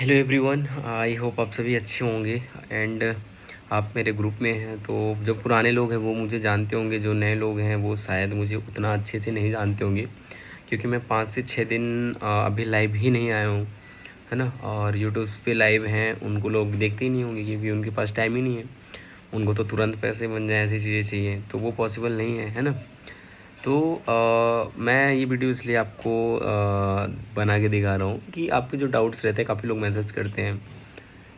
Hello everyone, I hope आप सभी अच्छे होंगे एंड आप मेरे ग्रुप में हैं। तो जो पुराने लोग हैं वो मुझे जानते होंगे, जो नए लोग हैं वो शायद मुझे उतना अच्छे से नहीं जानते होंगे, क्योंकि मैं 5 से 6 दिन अभी लाइव ही नहीं आया हूँ, है ना। और यूट्यूब पे लाइव हैं उनको लोग देखते ही नहीं होंगे, क्योंकि उनके पास टाइम ही नहीं है। उनको तो तुरंत पैसे बन जाए ऐसी चीज़ें चाहिए, तो वो पॉसिबल नहीं है ना। तो मैं ये वीडियो इसलिए आपको बना के दिखा रहा हूँ कि आपके जो डाउट्स रहते हैं, काफ़ी लोग मैसेज करते हैं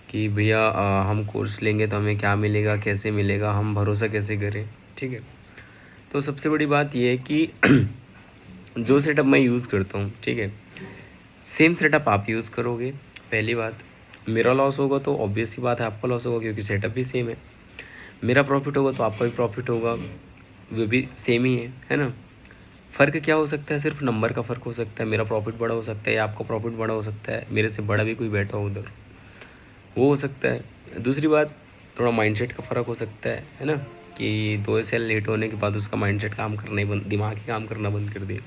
कि भैया हम कोर्स लेंगे तो हमें क्या मिलेगा, कैसे मिलेगा, हम भरोसा कैसे करें। ठीक है, तो सबसे बड़ी बात ये है कि जो सेटअप मैं यूज़ करता हूँ, ठीक है, सेम सेटअप आप यूज़ करोगे। पहली बात, मेरा लॉस होगा तो ऑब्वियस सी बात है आपका लॉस होगा, क्योंकि सेटअप भी सेम है। मेरा प्रॉफिट होगा तो आपका भी प्रॉफिट होगा, वो भी सेम ही है ना। फ़र्क क्या हो सकता है? सिर्फ नंबर का फ़र्क हो सकता है। मेरा प्रॉफिट बड़ा हो सकता है या आपका प्रॉफिट बड़ा हो सकता है, मेरे से बड़ा भी कोई बैठा हो उधर, वो हो सकता है। दूसरी बात, थोड़ा माइंडसेट का फ़र्क हो सकता है ना, कि 2 सेल लेट होने के बाद उसका माइंडसेट काम करना ही बंद, दिमाग ही काम करना बंद कर दिया।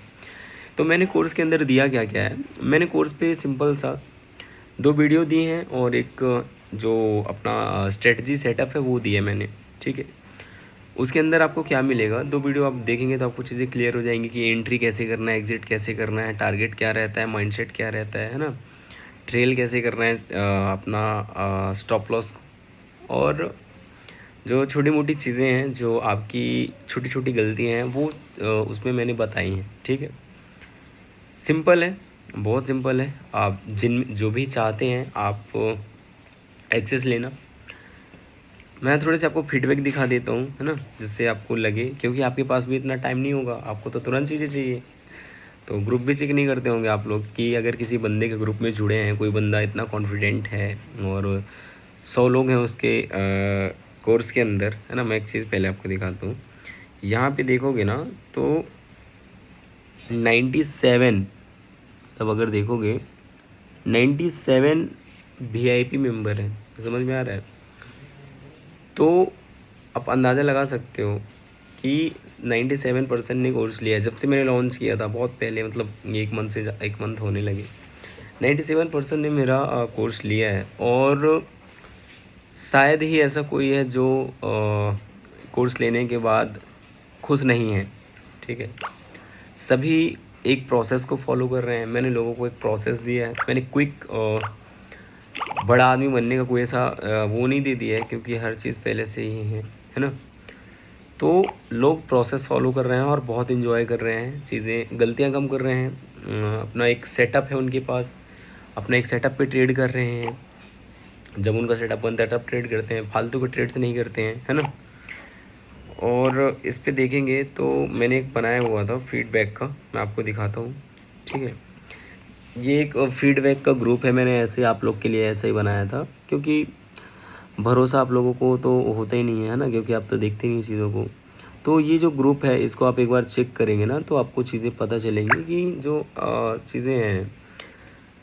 तो मैंने कोर्स के अंदर दिया क्या क्या है, मैंने कोर्स पे सिंपल सा 2 वीडियो दी हैं और एक जो अपना स्ट्रेटजी सेटअप है वो दिया है मैंने, ठीक है। उसके अंदर आपको क्या मिलेगा, 2 वीडियो आप देखेंगे तो आपको चीज़ें क्लियर हो जाएंगी कि एंट्री कैसे करना है, एग्जिट कैसे करना है, टारगेट क्या रहता है, माइंडसेट क्या रहता है ना, ट्रेल कैसे करना है अपना स्टॉप लॉस। और जो छोटी मोटी चीज़ें हैं, जो आपकी छोटी छोटी गलतियां हैं, वो उसमें मैंने बताई हैं, ठीक है। सिंपल है, बहुत सिंपल है। आप जो भी चाहते हैं आप एक्सेस लेना। मैं थोड़े से आपको फीडबैक दिखा देता हूँ, है ना, जिससे आपको लगे, क्योंकि आपके पास भी इतना टाइम नहीं होगा, आपको तो तुरंत चीज़ें चाहिए। तो ग्रुप भी चेक नहीं करते होंगे आप लोग कि अगर किसी बंदे के ग्रुप में जुड़े हैं, कोई बंदा इतना कॉन्फिडेंट है और 100 लोग हैं उसके कोर्स के अंदर, है ना। मैं एक चीज़ पहले आपको दिखाता हूँ, यहाँ पे देखोगे ना तो 97, तब अगर देखोगे 97 VIP मेंबर हैं, समझ में आ रहा है। तो आप अंदाज़ा लगा सकते हो कि 97% ने कोर्स लिया है। जब से मैंने लॉन्च किया था बहुत पहले, मतलब ये 1 मंथ होने लगे, 97% ने मेरा कोर्स लिया है। और शायद ही ऐसा कोई है जो कोर्स लेने के बाद खुश नहीं है, ठीक है। सभी एक प्रोसेस को फॉलो कर रहे हैं। मैंने लोगों को एक प्रोसेस दिया है। मैंने क्विक बड़ा आदमी बनने का कोई ऐसा वो नहीं दे दिया है, क्योंकि हर चीज़ पहले से ही है ना। तो लोग प्रोसेस फॉलो कर रहे हैं और बहुत इन्जॉय कर रहे हैं, चीज़ें गलतियां कम कर रहे हैं। अपना एक सेटअप है उनके पास, अपना एक सेटअप पे ट्रेड कर रहे हैं। जब उनका सेटअप बनता है तब ट्रेड करते हैं, फालतू के ट्रेड्स नहीं करते हैं, है ना। और इस पे देखेंगे तो मैंने एक बनाया हुआ था फीडबैक का, मैं आपको दिखाता हूँ, ठीक है। ये एक फीडबैक का ग्रुप है, मैंने ऐसे आप लोग के लिए ऐसे ही बनाया था, क्योंकि भरोसा आप लोगों को तो होता ही नहीं है ना, क्योंकि आप तो देखते नहीं चीज़ों को। तो ये जो ग्रुप है इसको आप एक बार चेक करेंगे ना तो आपको चीज़ें पता चलेंगी कि जो चीज़ें हैं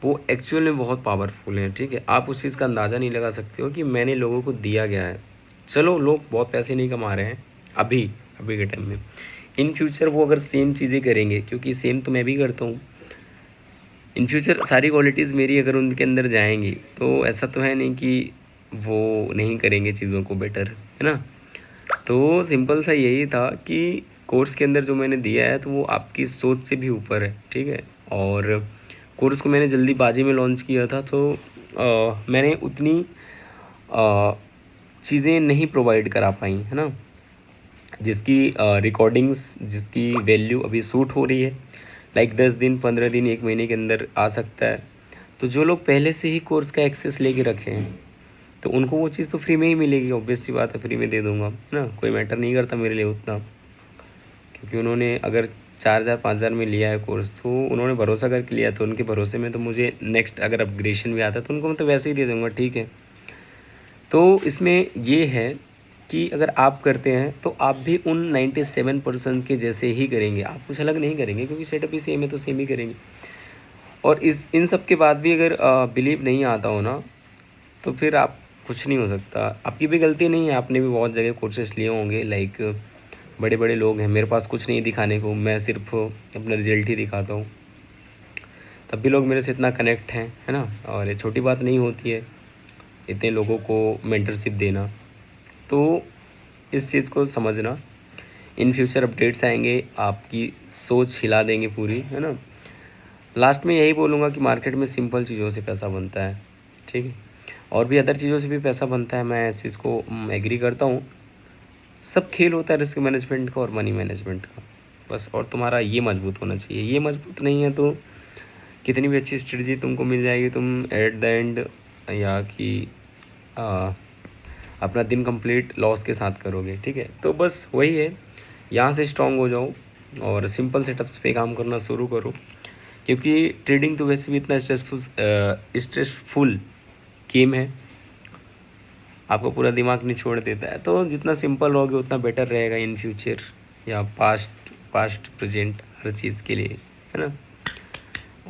वो एक्चुअल में बहुत पावरफुल हैं, ठीक है। आप उस चीज़ का अंदाज़ा नहीं लगा सकते हो कि मैंने लोगों को दिया गया है। चलो लोग बहुत पैसे नहीं कमा रहे हैं अभी अभी के टाइम में, इन फ्यूचर वो अगर सेम चीज़ें करेंगे, क्योंकि सेम तो मैं भी करता हूँ, इन फ्यूचर सारी क्वालिटीज़ मेरी अगर उनके अंदर जाएंगी तो ऐसा तो है नहीं कि वो नहीं करेंगे चीज़ों को बेटर, है ना। तो सिंपल सा यही था कि कोर्स के अंदर जो मैंने दिया है तो वो आपकी सोच से भी ऊपर है, ठीक है। और कोर्स को मैंने जल्दीबाजी में लॉन्च किया था, तो मैंने उतनी चीज़ें नहीं प्रोवाइड करा पाई, है ना, जिसकी रिकॉर्डिंग्स, जिसकी वैल्यू अभी सूट हो रही है, लाइक 10 दिन, 15 दिन, 1 महीने के अंदर आ सकता है। तो जो लोग पहले से ही कोर्स का एक्सेस लेके रखे हैं तो उनको वो चीज़ तो फ्री में ही मिलेगी, ऑब्वियस सी बात है, फ्री में दे दूंगा, है ना। कोई मैटर नहीं करता मेरे लिए उतना, क्योंकि उन्होंने अगर 4,000 5,000 में लिया है कोर्स तो उन्होंने भरोसा करके लिया, तो उनके भरोसे में तो मुझे नेक्स्ट अगर अपग्रेडेशन भी आता है तो उनको मैं तो वैसे ही दे दूँगा, ठीक है। तो इसमें ये है कि अगर आप करते हैं तो आप भी उन 97% के जैसे ही करेंगे, आप कुछ अलग नहीं करेंगे, क्योंकि सेटअप ही सेम है तो सेम ही करेंगे। और इस इन सब के बाद भी अगर बिलीव नहीं आता हो ना, तो फिर आप कुछ नहीं हो सकता। आपकी भी गलती नहीं है, आपने भी बहुत जगह कोर्सेस लिए होंगे, लाइक बड़े बड़े लोग हैं, मेरे पास कुछ नहीं दिखाने को, मैं सिर्फ अपना रिजल्ट ही दिखाता हूँ। तब भी लोग मेरे से इतना कनेक्ट हैं, है ना। और ये छोटी बात नहीं होती है इतने लोगों को मेंटरशिप देना। तो इस चीज़ को समझना, इन फ्यूचर अपडेट्स आएंगे, आपकी सोच हिला देंगे पूरी, है ना। लास्ट में यही बोलूँगा कि मार्केट में सिंपल चीज़ों से पैसा बनता है, ठीक है। और भी अदर चीज़ों से भी पैसा बनता है, मैं इस चीज़ को एग्री करता हूँ। सब खेल होता है रिस्क मैनेजमेंट का और मनी मैनेजमेंट का, बस। और तुम्हारा ये मजबूत होना चाहिए। ये मजबूत नहीं है तो कितनी भी अच्छी स्ट्रेटजी तुमको मिल जाएगी, तुम एट द एंड या कि अपना दिन कंप्लीट लॉस के साथ करोगे, ठीक है। तो बस वही है, यहाँ से स्ट्रांग हो जाओ और सिंपल सेटअप्स पे काम करना शुरू करो, क्योंकि ट्रेडिंग तो वैसे भी इतना स्ट्रेसफुल गेम है, आपको पूरा दिमाग निचोड़ देता है। तो जितना सिंपल रहोगे उतना बेटर रहेगा इन फ्यूचर या पास्ट प्रेजेंट हर चीज़ के लिए, है ना।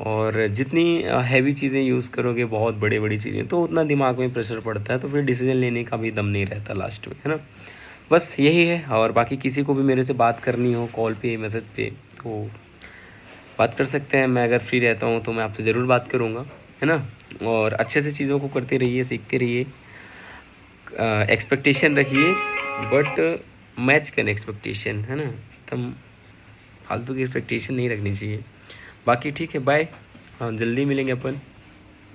और जितनी हैवी चीज़ें यूज़ करोगे, बहुत बड़ी चीज़ें, तो उतना दिमाग में प्रेशर पड़ता है, तो फिर डिसीजन लेने का भी दम नहीं रहता लास्ट में, है ना। बस यही है। और बाकी किसी को भी मेरे से बात करनी हो कॉल पे मैसेज पे तो बात कर सकते हैं। मैं अगर फ्री रहता हूँ तो मैं आपसे ज़रूर बात करूँगा, है ना। और अच्छे से चीज़ों को करते रहिए, सीखते रहिए, एक्सपेक्टेशन रखिए बट मैच करें एक्सपेक्टेशन, है ना। एकदम फालतू की एक्सपेक्टेशन नहीं रखनी चाहिए। बाकी ठीक है, बाय। हाँ, जल्दी मिलेंगे अपन।